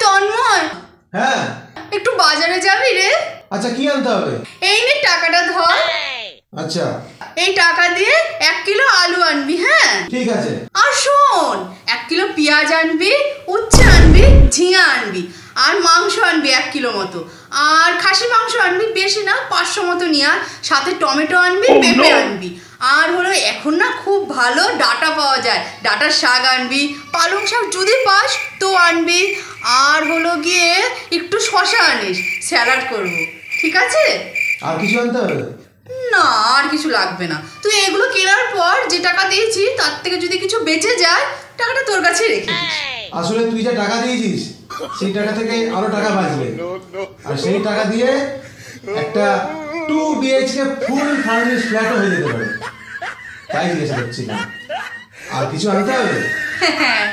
তন্ময়, হ্যাঁ একটু বাজারে যাবি রে? আচ্ছা কি আনতে হবে? এই নে টাকাটা ধর। আচ্ছা এই টাকা দিয়ে 1 কিলো আলু আনবি। হ্যাঁ ঠিক আছে। আর শোন, 1 কিলো পেঁয়াজ আনবি, উচ্ছে আনবি, ঝিঙা আনবি, আর মাংস আনবি 1 কিলো মতো। আর খাসি মাংস আনবি, বেশি না, 500 মতো নিয়ে আয়। সাথে টমেটো আনবি, পেঁপে আনবি। আর হলো এখন না খুব ভালো ডাঁটা পাওয়া যায়, ডাঁটার শাক আনবি, পালং শাক যদি পাস তো আনবি। আর হলো গিয়ে একটু শশা আনিস, স্যালাড করব, ঠিক আছে? আর কিছু আনতে হবে? না আর কিছু লাগবে না। তুই এগুলো কেনার পর যে টাকা দিয়েছি তার থেকে যদি কিছু বেঁচে যায় টাকাটা তোর কাছে রেখে দিস। আসলে তুই যা টাকা দিয়েছিস সেই টাকা থেকে আরো টাকা বাঁচবে, আর সেই টাকা দিয়ে একটা 2 BHK ফুল ফার্নিশ ফ্ল্যাটও হয়ে যেতে পারে, তাই জিজ্ঞাসা করছিলাম। আর কিছু আনতে হবে? হ্যাঁ,